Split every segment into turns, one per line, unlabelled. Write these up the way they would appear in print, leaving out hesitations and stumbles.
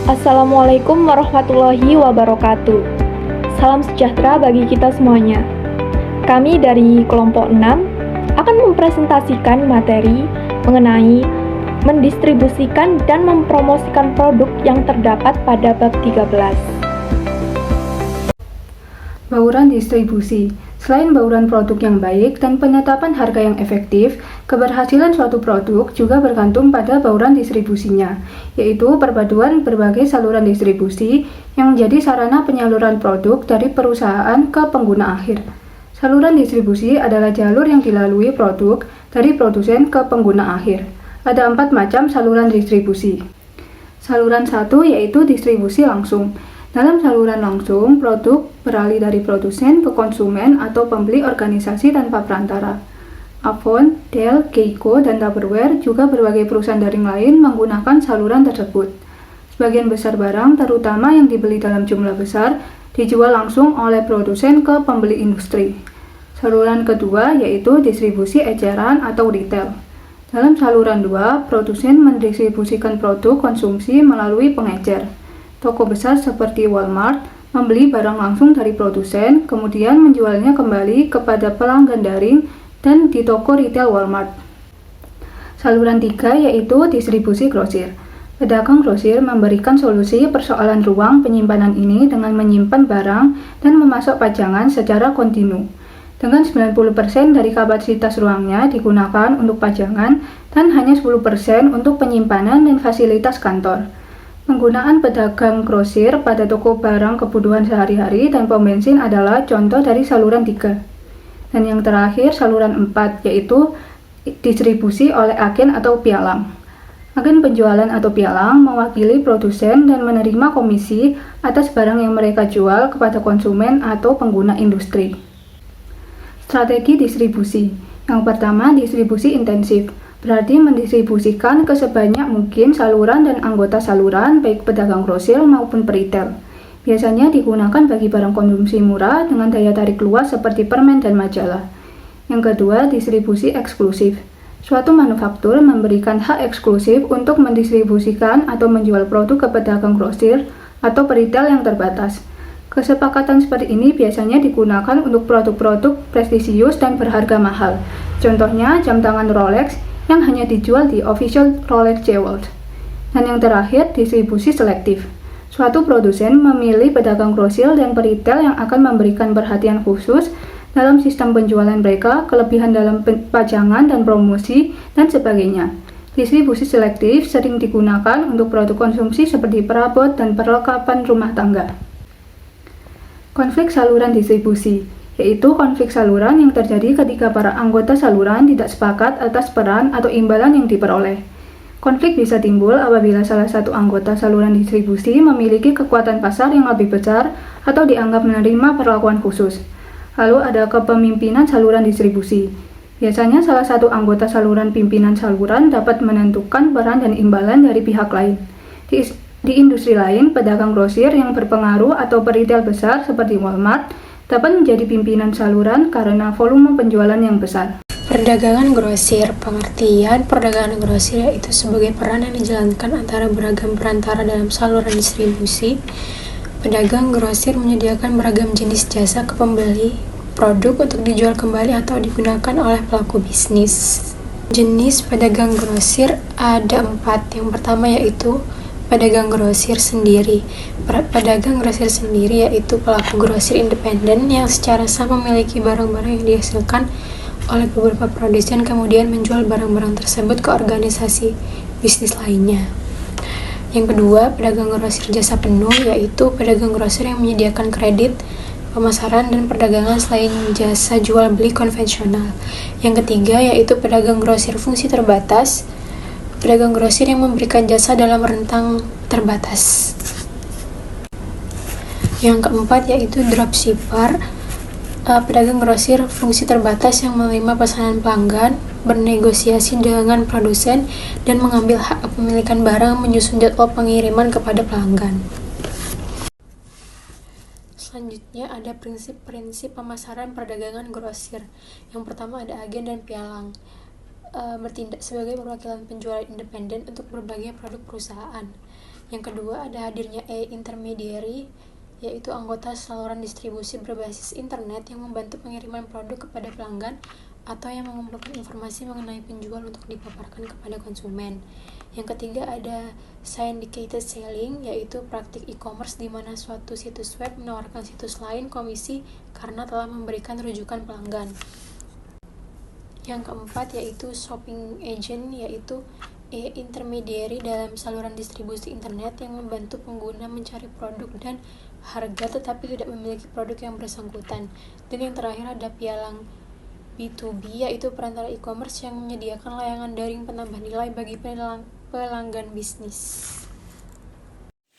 Assalamualaikum warahmatullahi wabarakatuh. Salam sejahtera bagi kita semuanya. Kami dari kelompok 6 akan mempresentasikan materi mengenai mendistribusikan dan mempromosikan produk yang terdapat pada bab 13.
Bauran distribusi. Selain bauran produk yang baik dan penetapan harga yang efektif, keberhasilan suatu produk juga bergantung pada bauran distribusinya, yaitu perpaduan berbagai saluran distribusi yang menjadi sarana penyaluran produk dari perusahaan ke pengguna akhir. Saluran distribusi adalah jalur yang dilalui produk dari produsen ke pengguna akhir. Ada 4 macam saluran distribusi. Saluran 1 yaitu distribusi langsung. Dalam saluran langsung, produk beralih dari produsen ke konsumen atau pembeli organisasi tanpa perantara. Avon, Dell, Geico, dan Tupperware juga berbagai perusahaan daring lain menggunakan saluran tersebut. Sebagian besar barang, terutama yang dibeli dalam jumlah besar, dijual langsung oleh produsen ke pembeli industri. Saluran kedua yaitu distribusi eceran atau retail. Dalam saluran 2, produsen mendistribusikan produk konsumsi melalui pengecer. Toko besar seperti Walmart membeli barang langsung dari produsen, kemudian menjualnya kembali kepada pelanggan daring dan di toko retail Walmart. Saluran 3 yaitu distribusi grosir. Pedagang grosir memberikan solusi persoalan ruang penyimpanan ini dengan menyimpan barang dan memasok pajangan secara kontinu. Dengan 90% dari kapasitas ruangnya digunakan untuk pajangan dan hanya 10% untuk penyimpanan dan fasilitas kantor. Penggunaan pedagang grosir pada toko barang kebutuhan sehari-hari dan pom bensin adalah contoh dari saluran 3. Dan yang terakhir, saluran 4, yaitu distribusi oleh agen atau pialang. Agen penjualan atau pialang mewakili produsen dan menerima komisi atas barang yang mereka jual kepada konsumen atau pengguna industri. Strategi distribusi. Yang pertama, distribusi intensif. Berarti mendistribusikan ke sebanyak mungkin saluran dan anggota saluran, baik pedagang grosir maupun peritel. Biasanya digunakan bagi barang konsumsi murah dengan daya tarik luas seperti permen dan majalah. Yang kedua, distribusi eksklusif. Suatu manufaktur memberikan hak eksklusif untuk mendistribusikan atau menjual produk ke pedagang grosir atau peritel yang terbatas. Kesepakatan seperti ini biasanya digunakan untuk produk-produk prestisius dan berharga mahal. Contohnya, jam tangan Rolex yang hanya dijual di official Rolex Jewels. Dan yang terakhir, distribusi selektif. Suatu produsen memilih pedagang grosir dan peritel yang akan memberikan perhatian khusus dalam sistem penjualan mereka, kelebihan dalam pajangan dan promosi, dan sebagainya. Distribusi selektif sering digunakan untuk produk konsumsi seperti perabot dan perlengkapan rumah tangga. Konflik saluran distribusi, yaitu konflik saluran yang terjadi ketika para anggota saluran tidak sepakat atas peran atau imbalan yang diperoleh. Konflik bisa timbul apabila salah satu anggota saluran distribusi memiliki kekuatan pasar yang lebih besar atau dianggap menerima perlakuan khusus. Lalu ada kepemimpinan saluran distribusi. Biasanya salah satu anggota saluran pimpinan saluran dapat menentukan peran dan imbalan dari pihak lain. Di industri lain, pedagang grosir yang berpengaruh atau peritel besar seperti Walmart dapat menjadi pimpinan saluran karena volume penjualan yang besar.
Perdagangan grosir. Pengertian perdagangan grosir yaitu sebagai peran yang dijalankan antara beragam perantara dalam saluran distribusi. Pedagang grosir menyediakan beragam jenis jasa ke pembeli produk untuk dijual kembali atau digunakan oleh pelaku bisnis. Jenis pedagang grosir ada 4. Yang pertama yaitu pedagang grosir sendiri. Pedagang grosir sendiri yaitu pelaku grosir independen yang secara sah memiliki barang-barang yang dihasilkan oleh beberapa produsen kemudian menjual barang-barang tersebut ke organisasi bisnis lainnya. Yang kedua, pedagang grosir jasa penuh yaitu pedagang grosir yang menyediakan kredit, pemasaran, dan perdagangan selain jasa jual beli konvensional. Yang ketiga yaitu pedagang grosir fungsi terbatas. Pedagang grosir yang memberikan jasa dalam rentang terbatas. Yang keempat yaitu dropshipper, pedagang grosir fungsi terbatas yang menerima pesanan pelanggan, bernegosiasi dengan produsen, dan mengambil hak kepemilikan barang menyusun jadwal pengiriman kepada pelanggan. Selanjutnya ada prinsip-prinsip pemasaran perdagangan grosir. Yang pertama ada agen dan pialang. Bertindak sebagai perwakilan penjual independen untuk berbagai produk perusahaan. Yang kedua ada hadirnya e-intermediary, yaitu anggota saluran distribusi berbasis internet yang membantu pengiriman produk kepada pelanggan atau yang mengumpulkan informasi mengenai penjual untuk dipaparkan kepada konsumen. Yang ketiga ada syndicated selling, yaitu praktik e-commerce di mana suatu situs web menawarkan situs lain komisi karena telah memberikan rujukan pelanggan. Yang keempat yaitu shopping agent, yaitu e-intermediary dalam saluran distribusi internet yang membantu pengguna mencari produk dan harga tetapi tidak memiliki produk yang bersangkutan. Dan yang terakhir ada pialang B2B, yaitu perantara e-commerce yang menyediakan layanan daring penambah nilai bagi pelanggan bisnis.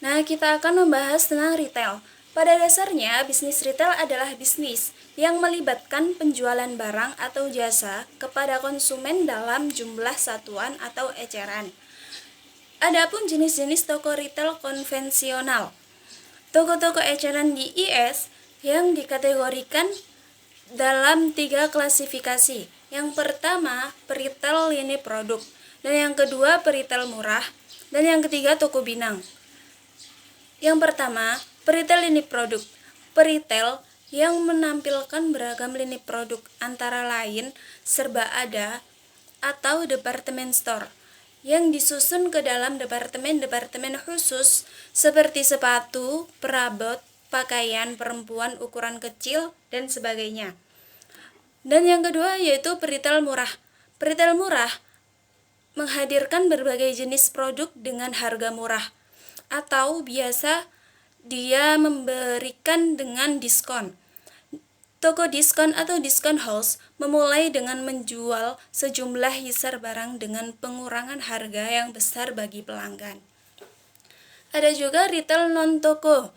Nah, kita akan membahas tentang retail. Pada dasarnya, bisnis retail adalah bisnis yang melibatkan penjualan barang atau jasa kepada konsumen dalam jumlah satuan atau eceran. Adapun jenis-jenis toko retail konvensional. Toko-toko eceran di IS yang dikategorikan dalam 3 klasifikasi. Yang pertama, peritel lini produk, dan yang kedua peritel murah, dan yang ketiga toko binang. Yang pertama, peritel lini produk. Peritel yang menampilkan beragam lini produk antara lain serba ada atau department store yang disusun ke dalam departemen-departemen khusus seperti sepatu, perabot, pakaian perempuan ukuran kecil, dan sebagainya. Dan yang kedua yaitu peritel murah. Peritel murah menghadirkan berbagai jenis produk dengan harga murah atau biasa dia memberikan dengan diskon. Toko diskon atau diskon house memulai dengan menjual sejumlah hisar barang dengan pengurangan harga yang besar bagi pelanggan. Ada juga retail non-toko.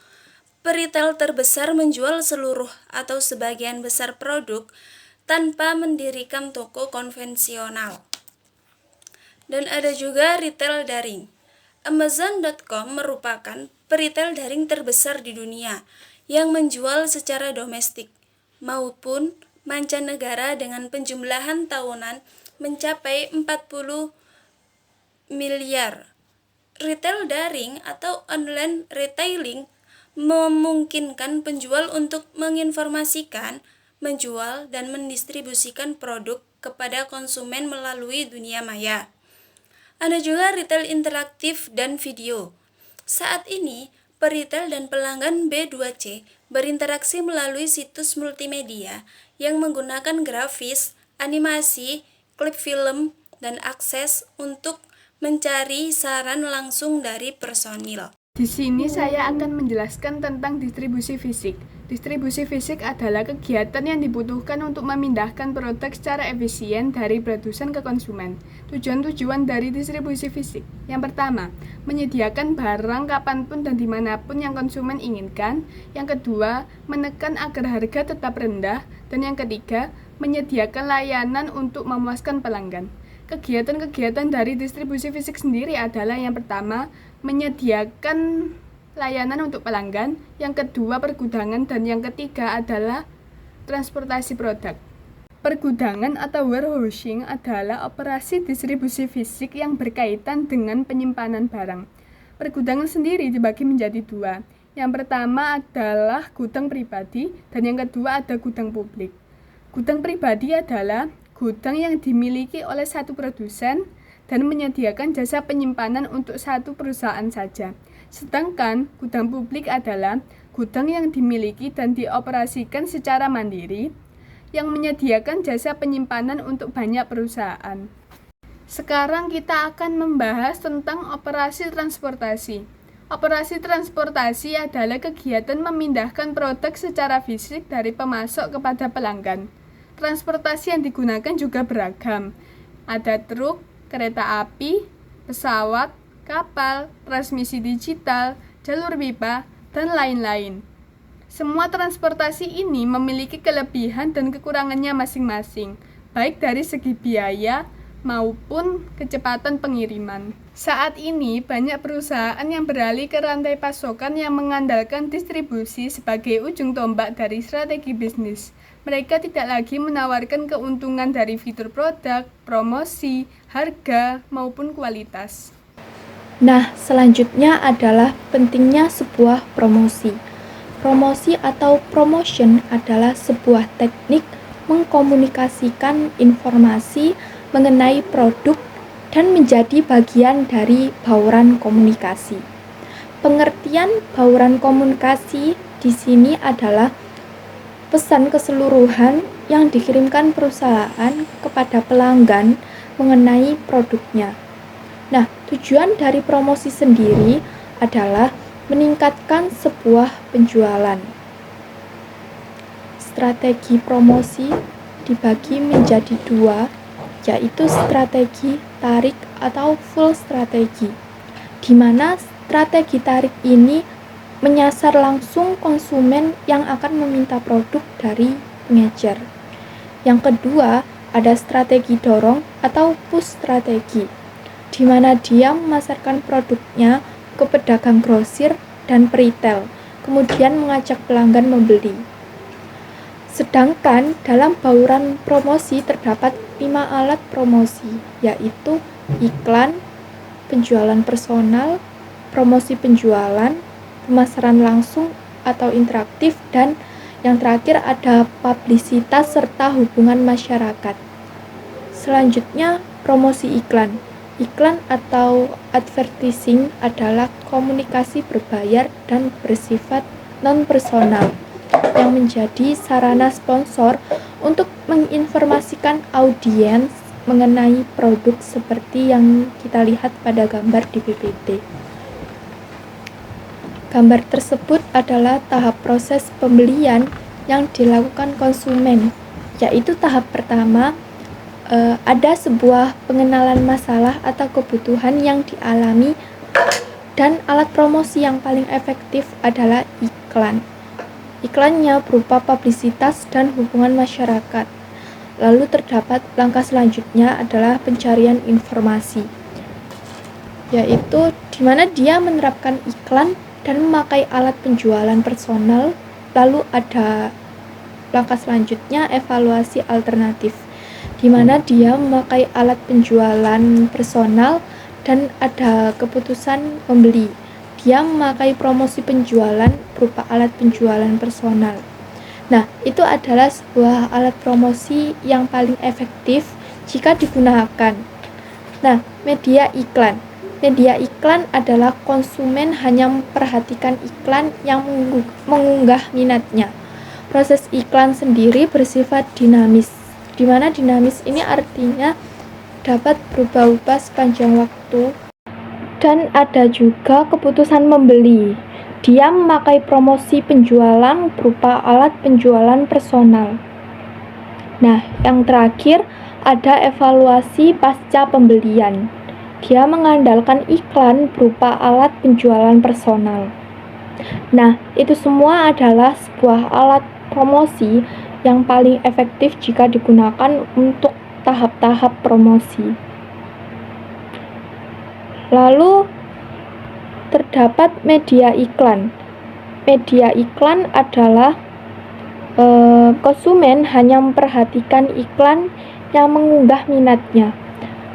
Peritel terbesar menjual seluruh atau sebagian besar produk tanpa mendirikan toko konvensional. Dan ada juga retail daring. Amazon.com merupakan peritel daring terbesar di dunia yang menjual secara domestik maupun mancanegara dengan penjumlahan tahunan mencapai 40 miliar. Retail daring atau online retailing memungkinkan penjual untuk menginformasikan, menjual, dan mendistribusikan produk kepada konsumen melalui dunia maya. Ada juga retail interaktif dan video. Saat ini, peritel dan pelanggan B2C berinteraksi melalui situs multimedia yang menggunakan grafis, animasi, klip film, dan akses untuk mencari saran langsung dari personil.
Di sini saya akan menjelaskan tentang distribusi fisik. Distribusi fisik adalah kegiatan yang dibutuhkan untuk memindahkan produk secara efisien dari produsen ke konsumen. Tujuan-tujuan dari distribusi fisik. Yang pertama, menyediakan barang kapanpun dan dimanapun yang konsumen inginkan. Yang kedua, menekan agar harga tetap rendah. Dan yang ketiga, menyediakan layanan untuk memuaskan pelanggan. Kegiatan-kegiatan dari distribusi fisik sendiri adalah yang pertama, menyediakan layanan untuk pelanggan, yang kedua pergudangan, dan yang ketiga adalah transportasi produk. Pergudangan atau warehousing adalah operasi distribusi fisik yang berkaitan dengan penyimpanan barang. Pergudangan sendiri dibagi menjadi 2. Yang pertama adalah gudang pribadi dan yang kedua ada gudang publik. Gudang pribadi adalah gudang yang dimiliki oleh satu produsen dan menyediakan jasa penyimpanan untuk satu perusahaan saja. Sedangkan gudang publik adalah gudang yang dimiliki dan dioperasikan secara mandiri, yang menyediakan jasa penyimpanan untuk banyak perusahaan. Sekarang kita akan membahas tentang operasi transportasi. Operasi transportasi adalah kegiatan memindahkan produk secara fisik dari pemasok kepada pelanggan. Transportasi yang digunakan juga beragam. Ada truk, kereta api, pesawat, kapal, transmisi digital, jalur pipa, dan lain-lain. Semua transportasi ini memiliki kelebihan dan kekurangannya masing-masing, baik dari segi biaya maupun kecepatan pengiriman. Saat ini, banyak perusahaan yang beralih ke rantai pasokan yang mengandalkan distribusi sebagai ujung tombak dari strategi bisnis. Mereka tidak lagi menawarkan keuntungan dari fitur produk, promosi, harga, maupun kualitas.
Nah, selanjutnya adalah pentingnya sebuah promosi. Promosi atau promotion adalah sebuah teknik mengkomunikasikan informasi mengenai produk dan menjadi bagian dari bauran komunikasi. Pengertian bauran komunikasi di sini adalah pesan keseluruhan yang dikirimkan perusahaan kepada pelanggan mengenai produknya. Nah, tujuan dari promosi sendiri adalah meningkatkan sebuah penjualan. Strategi promosi dibagi menjadi dua, yaitu strategi tarik atau full strategi, di mana strategi tarik ini menyasar langsung konsumen yang akan meminta produk dari pengecer. Yang kedua, ada strategi dorong atau push strategi, di mana dia memasarkan produknya ke pedagang grosir dan peritel, kemudian mengajak pelanggan membeli. Sedangkan dalam bauran promosi terdapat 5 alat promosi, yaitu iklan, penjualan personal, promosi penjualan, pemasaran langsung atau interaktif, dan yang terakhir ada publisitas serta hubungan masyarakat. Selanjutnya, promosi iklan. Iklan atau advertising adalah komunikasi berbayar dan bersifat non-personal yang menjadi sarana sponsor untuk menginformasikan audiens mengenai produk seperti yang kita lihat pada gambar di PPT. Gambar tersebut adalah tahap proses pembelian yang dilakukan konsumen, yaitu tahap pertama, ada sebuah pengenalan masalah atau kebutuhan yang dialami, dan alat promosi yang paling efektif adalah iklan. Iklannya berupa publisitas dan hubungan masyarakat. Lalu terdapat langkah selanjutnya adalah pencarian informasi, yaitu di mana dia menerapkan iklan dan memakai alat penjualan personal. Lalu ada langkah selanjutnya evaluasi alternatif, di mana dia memakai alat penjualan personal dan ada keputusan membeli. Dia memakai promosi penjualan berupa alat penjualan personal. Nah, itu adalah sebuah alat promosi yang paling efektif jika digunakan. Nah, media iklan. Media iklan adalah konsumen hanya memperhatikan iklan yang mengunggah minatnya. Proses iklan sendiri bersifat dinamis, di mana dinamis ini artinya dapat berubah-ubah sepanjang waktu. Dan ada juga keputusan membeli. Dia memakai promosi penjualan berupa alat penjualan personal. Nah, yang terakhir ada evaluasi pasca pembelian. Dia mengandalkan iklan berupa alat penjualan personal. Nah, itu semua adalah sebuah alat promosi yang paling efektif jika digunakan untuk tahap-tahap promosi. Lalu terdapat media iklan. Media iklan adalah konsumen hanya memperhatikan iklan yang mengunggah minatnya.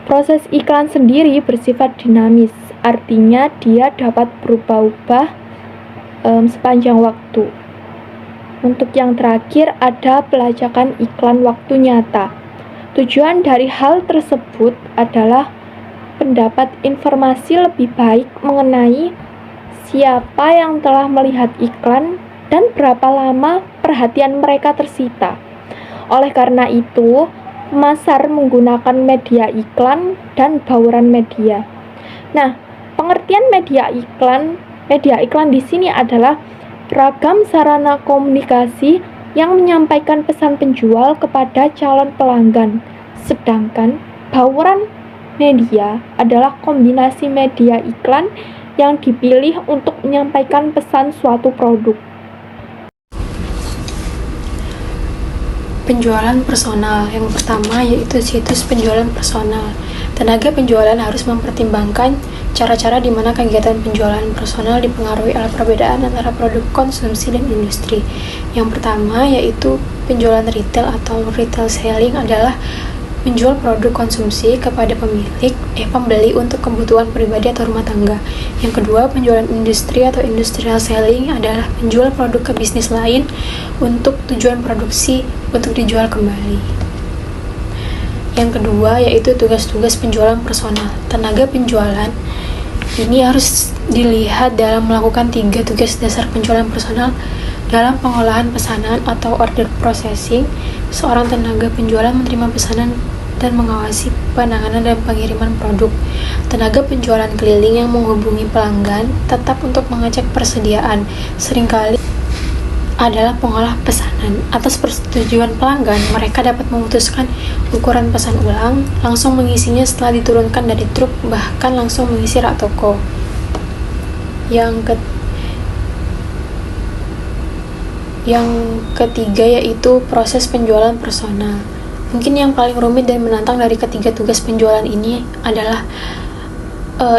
Proses iklan sendiri bersifat dinamis, artinya dia dapat berubah-ubah sepanjang waktu. Untuk yang terakhir ada pelacakan iklan waktu nyata. Tujuan dari hal tersebut adalah mendapat informasi lebih baik mengenai siapa yang telah melihat iklan dan berapa lama perhatian mereka tersita. Oleh karena itu, pemasar menggunakan media iklan dan bauran media. Nah, pengertian media iklan di sini adalah beragam sarana komunikasi yang menyampaikan pesan penjual kepada calon pelanggan. Sedangkan bauran media adalah kombinasi media iklan yang dipilih untuk menyampaikan pesan suatu produk.
Penjualan personal. Yang pertama yaitu situs penjualan personal. Tenaga penjualan harus mempertimbangkan cara-cara di mana kegiatan penjualan personal dipengaruhi oleh perbedaan antara produk konsumsi dan industri. Yang pertama yaitu penjualan retail atau retail selling adalah menjual produk konsumsi kepada pembeli untuk kebutuhan pribadi atau rumah tangga. Yang kedua, penjualan industri atau industrial selling adalah menjual produk ke bisnis lain untuk tujuan produksi untuk dijual kembali. Yang kedua yaitu tugas-tugas penjualan personal. Tenaga penjualan ini harus dilihat dalam melakukan 3 tugas dasar penjualan personal dalam pengolahan pesanan atau order processing. Seorang tenaga penjualan menerima pesanan dan mengawasi penanganan dan pengiriman produk. Tenaga penjualan keliling yang menghubungi pelanggan tetap untuk mengecek persediaan. Seringkali adalah pengolah pesanan. Atas persetujuan pelanggan, mereka dapat memutuskan ukuran pesan ulang, langsung mengisinya setelah diturunkan dari truk, bahkan langsung mengisi rak toko. Yang ketiga yaitu proses penjualan personal. Mungkin yang paling rumit dan menantang dari ketiga tugas penjualan ini adalah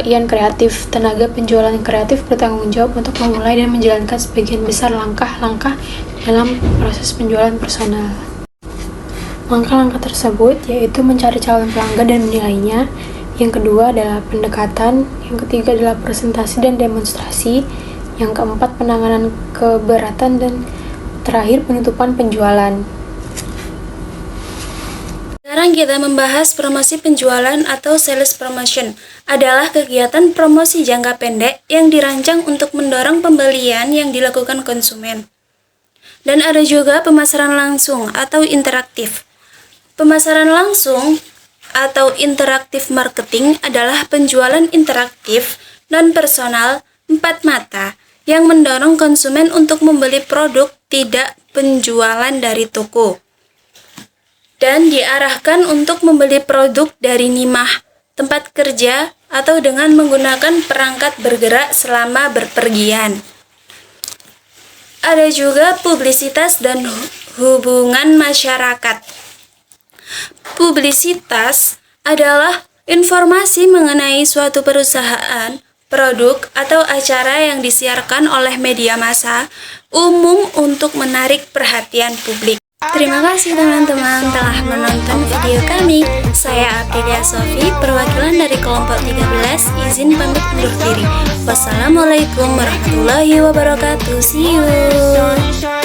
Ian kreatif. Tenaga penjualan kreatif bertanggung jawab untuk memulai dan menjalankan sebagian besar langkah-langkah dalam proses penjualan personal. Langkah-langkah tersebut yaitu mencari calon pelanggan dan menilainya. Yang kedua adalah pendekatan. Yang ketiga adalah presentasi dan demonstrasi. Yang keempat penanganan keberatan dan terakhir penutupan penjualan.
Sekarang kita membahas promosi penjualan atau sales promotion. Adalah kegiatan promosi jangka pendek yang dirancang untuk mendorong pembelian yang dilakukan konsumen. Dan ada juga pemasaran langsung atau interaktif. Pemasaran langsung atau interaktif marketing adalah penjualan interaktif non personal 4 mata yang mendorong konsumen untuk membeli produk tidak penjualan dari toko dan diarahkan untuk membeli produk dari nimah, tempat kerja, atau dengan menggunakan perangkat bergerak selama berpergian. Ada juga publisitas dan hubungan masyarakat. Publisitas adalah informasi mengenai suatu perusahaan, produk, atau acara yang disiarkan oleh media massa umum untuk menarik perhatian publik. Terima kasih teman-teman telah menonton video kami. Saya Aprilia Sofi, perwakilan dari kelompok 13, izin pamit undur diri. Wassalamualaikum warahmatullahi wabarakatuh. See you.